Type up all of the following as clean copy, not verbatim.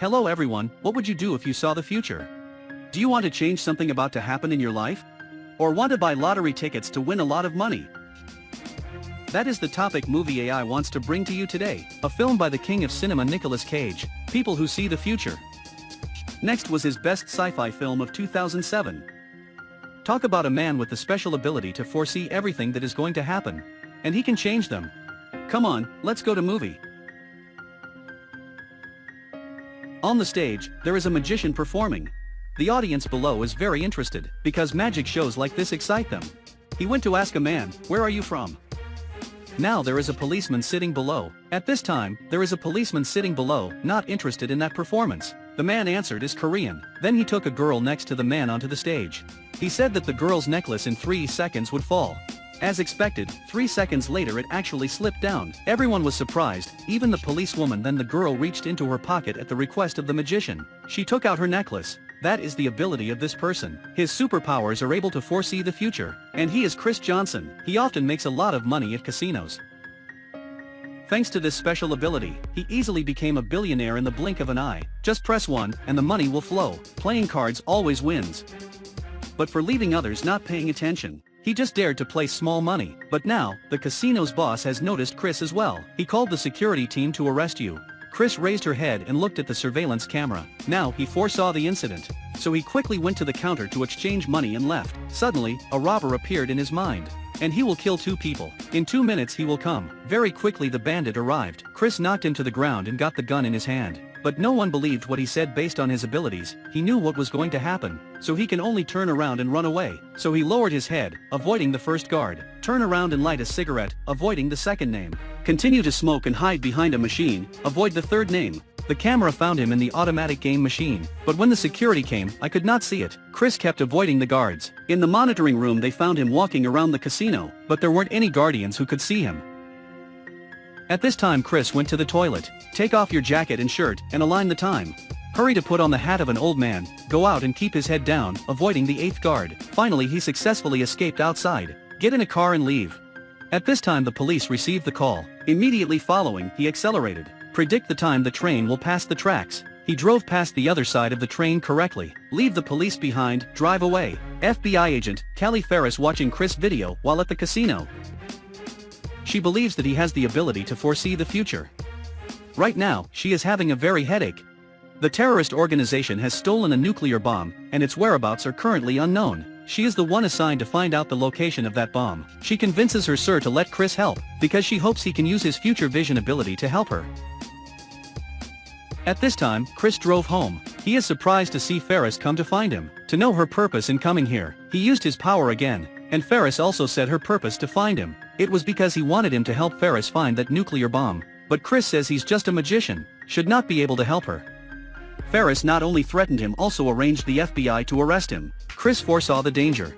Hello everyone, what would you do if you saw the future? Do you want to change something about to happen in your life? Or want to buy lottery tickets to win a lot of money? That is the topic Movie AI wants to bring to you today, a film by the king of cinema Nicolas Cage, People Who See the Future. Next was his best sci-fi film of 2007. Talk about a man with the special ability to foresee everything that is going to happen. And he can change them. Come on, let's go to movie. On the stage, there is a magician performing. The audience below is very interested, because magic shows like this excite them. He went to ask a man, "Where are you from?" Now there is a policeman sitting below. At this time, there is a policeman sitting below, not interested in that performance. The man answered is Korean. Then he took a girl next to the man onto the stage. He said that the girl's necklace in 3 seconds would fall. As expected, 3 seconds later it actually slipped down. Everyone was surprised, even the policewoman. Then the girl reached into her pocket at the request of the magician. She took out her necklace. That is the ability of this person. His superpowers are able to foresee the future. And he is Chris Johnson. He often makes a lot of money at casinos. Thanks to this special ability, he easily became a billionaire in the blink of an eye. Just press 1 and the money will flow. Playing cards always wins. But for leaving others not paying attention, he just dared to play small money. But now, the casino's boss has noticed Chris as well. He called the security team to arrest you. Chris raised her head and looked at the surveillance camera. Now he foresaw the incident. So he quickly went to the counter to exchange money and left. Suddenly, a robber appeared in his mind. And he will kill 2 people. In 2 minutes he will come. Very quickly the bandit arrived. Chris knocked him to the ground and got the gun in his hand. But no one believed what he said based on his abilities. He knew what was going to happen. So he can only turn around and run away. So he lowered his head, avoiding the first guard. Turn around and light a cigarette, avoiding the second name. Continue to smoke and hide behind a machine, avoid the third name. The camera found him in the automatic game machine. But when the security came, I could not see it. Chris kept avoiding the guards. In the monitoring room they found him walking around the casino, but there weren't any guardians who could see him. At this time Chris went to the toilet. Take off your jacket and shirt, and align the time. Hurry to put on the hat of an old man, go out and keep his head down, avoiding the 8th guard. Finally he successfully escaped outside. Get in a car and leave. At this time the police received the call. Immediately following, he accelerated. Predict the time the train will pass the tracks. He drove past the other side of the train correctly. Leave the police behind, drive away. FBI agent, Callie Ferris watching Chris' video while at the casino. She believes that he has the ability to foresee the future. Right now, she is having a very headache. The terrorist organization has stolen a nuclear bomb, and its whereabouts are currently unknown. She is the one assigned to find out the location of that bomb. She convinces her sir to let Chris help, because she hopes he can use his future vision ability to help her. At this time, Chris drove home. He is surprised to see Ferris come to find him. To know her purpose in coming here, he used his power again, and Ferris also said her purpose to find him. It was because he wanted him to help Ferris find that nuclear bomb. But Chris says he's just a magician, should not be able to help her. Ferris not only threatened him, also arranged the FBI to arrest him. Chris foresaw the danger.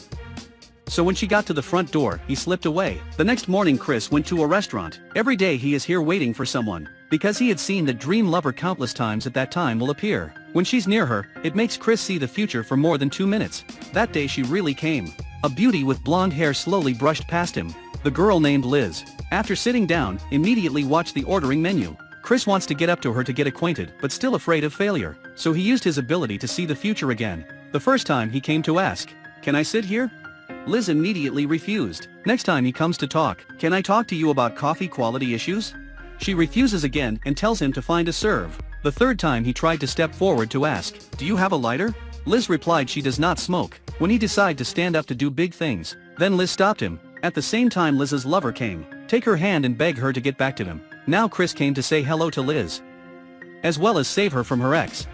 So when she got to the front door, he slipped away. The next morning Chris went to a restaurant. Every day he is here waiting for someone, because he had seen the dream lover countless times. At that time will appear. When she's near her, it makes Chris see the future for more than 2 minutes. That day she really came. A beauty with blonde hair slowly brushed past him. The girl named Liz. After sitting down, immediately watched the ordering menu. Chris wants to get up to her to get acquainted, but still afraid of failure. So he used his ability to see the future again. The first time he came to ask, "Can I sit here?" Liz immediately refused. Next time he comes to talk, "Can I talk to you about coffee quality issues?" She refuses again and tells him to find a serve. The third time he tried to step forward to ask, "Do you have a lighter?" Liz replied she does not smoke. When he decided to stand up to do big things, then Liz stopped him. At the same time Liz's lover came. Take her hand and beg her to get back to him. Now Chris came to say hello to Liz, as well as save her from her ex.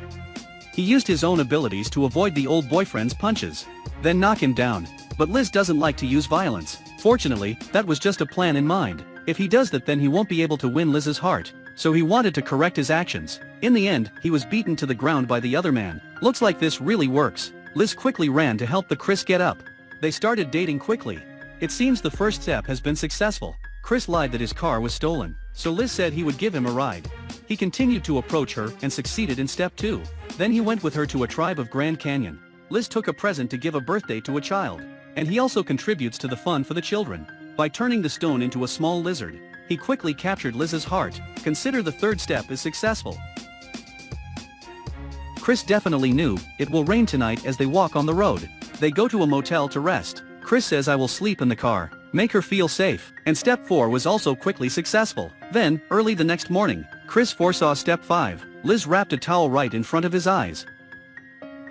He used his own abilities to avoid the old boyfriend's punches, then knock him down. But Liz doesn't like to use violence. Fortunately, that was just a plan in mind. If he does that then he won't be able to win Liz's heart. So he wanted to correct his actions. In the end, he was beaten to the ground by the other man. Looks like this really works. Liz quickly ran to help the Chris get up. They started dating quickly. It seems the first step has been successful. Chris lied that his car was stolen, so Liz said he would give him a ride. He continued to approach her and succeeded in step 2. Then he went with her to a tribe of Grand Canyon. Liz took a present to give a birthday to a child. And he also contributes to the fun for the children. By turning the stone into a small lizard, he quickly captured Liz's heart. Consider the third step is successful. Chris definitely knew it will rain tonight as they walk on the road. They go to a motel to rest. Chris says I will sleep in the car, make her feel safe, and step 4 was also quickly successful. Then, early the next morning, Chris foresaw step 5. Liz wrapped a towel right in front of his eyes.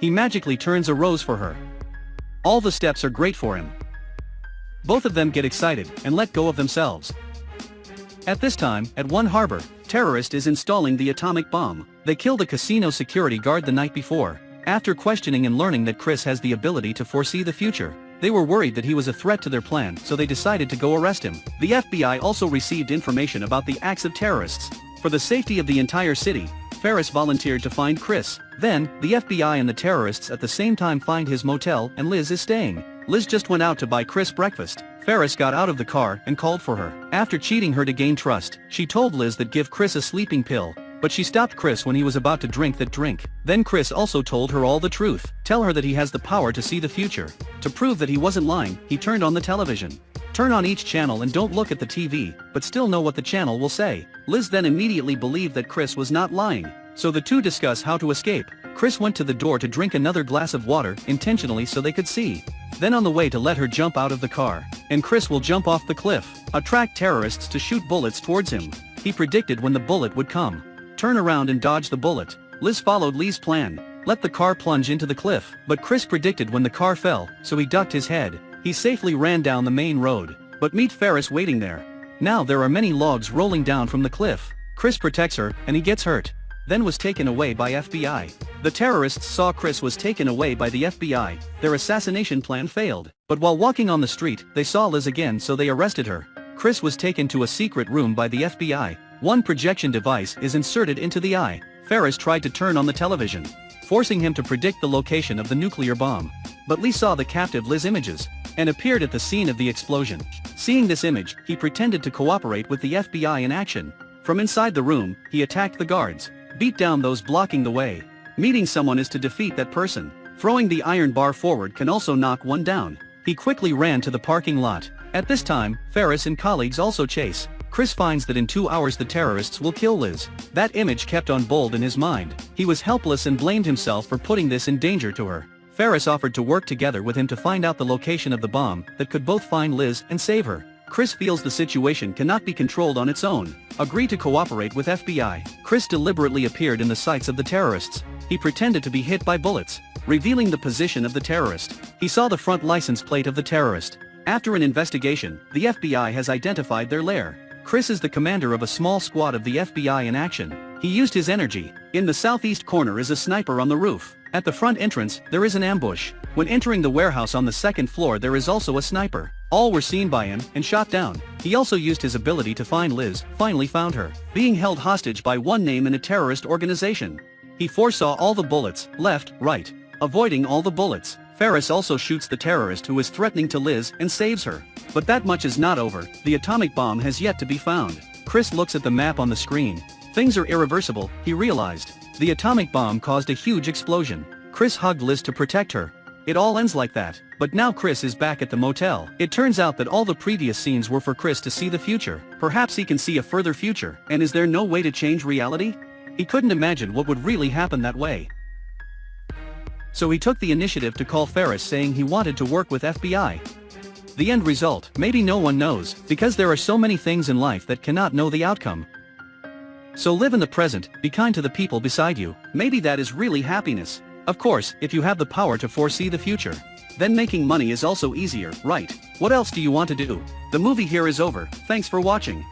He magically turns a rose for her. All the steps are great for him. Both of them get excited and let go of themselves. At this time, at one harbor, terrorist is installing the atomic bomb. They killed a casino security guard the night before. After questioning and learning that Chris has the ability to foresee the future, they were worried that he was a threat to their plan, so they decided to go arrest him. The FBI also received information about the acts of terrorists. For the safety of the entire city, Ferris volunteered to find Chris. Then, the FBI and the terrorists at the same time find his motel and Liz is staying. Liz just went out to buy Chris breakfast. Ferris got out of the car and called for her. After cheating her to gain trust, she told Liz that give Chris a sleeping pill, but she stopped Chris when he was about to drink that drink. Then Chris also told her all the truth. Tell her that he has the power to see the future. To prove that he wasn't lying, he turned on the television. Turn on each channel and don't look at the TV, but still know what the channel will say. Liz then immediately believed that Chris was not lying, so the two discuss how to escape. Chris went to the door to drink another glass of water, intentionally so they could see. Then on the way to let her jump out of the car, and Chris will jump off the cliff, attract terrorists to shoot bullets towards him. He predicted when the bullet would come. Turn around and dodge the bullet. Liz followed Lee's plan. Let the car plunge into the cliff, but Chris predicted when the car fell, so he ducked his head. He safely ran down the main road, but meet Ferris waiting there. Now there are many logs rolling down from the cliff. Chris protects her, and he gets hurt. Then was taken away by FBI. The terrorists saw Chris was taken away by the FBI. Their assassination plan failed. But while walking on the street, they saw Liz again, so they arrested her. Chris was taken to a secret room by the FBI. One projection device is inserted into the eye. Ferris tried to turn on the television, forcing him to predict the location of the nuclear bomb. But Lee saw the captive Liz images, and appeared at the scene of the explosion. Seeing this image, he pretended to cooperate with the FBI in action. From inside the room, he attacked the guards, beat down those blocking the way. Meeting someone is to defeat that person. Throwing the iron bar forward can also knock one down. He quickly ran to the parking lot. At this time, Ferris and colleagues also chase. Chris finds that in 2 hours the terrorists will kill Liz. That image kept on bold in his mind. He was helpless and blamed himself for putting this in danger to her. Ferris offered to work together with him to find out the location of the bomb that could both find Liz and save her. Chris feels the situation cannot be controlled on its own. Agree to cooperate with FBI. Chris deliberately appeared in the sights of the terrorists. He pretended to be hit by bullets, revealing the position of the terrorist. He saw the front license plate of the terrorist. After an investigation, the FBI has identified their lair. Chris is the commander of a small squad of the FBI in action. He used his energy. In the southeast corner is a sniper on the roof. At the front entrance, there is an ambush. When entering the warehouse on the second floor there is also a sniper. All were seen by him and shot down. He also used his ability to find Liz, finally found her, being held hostage by one name in a terrorist organization. He foresaw all the bullets, left, right, avoiding all the bullets. Ferris also shoots the terrorist who is threatening to Liz and saves her. But that much is not over. The atomic bomb has yet to be found. Chris looks at the map on the screen. Things are irreversible, he realized. The atomic bomb caused a huge explosion. Chris hugged Liz to protect her. It all ends like that. But now Chris is back at the motel. It turns out that all the previous scenes were for Chris to see the future. Perhaps he can see a further future. And is there no way to change reality? He couldn't imagine what would really happen that way. So he took the initiative to call Ferris saying he wanted to work with FBI. The end result, maybe no one knows, because there are so many things in life that cannot know the outcome. So live in the present, be kind to the people beside you, maybe that is really happiness. Of course, if you have the power to foresee the future, then making money is also easier, right? What else do you want to do? The movie here is over, thanks for watching.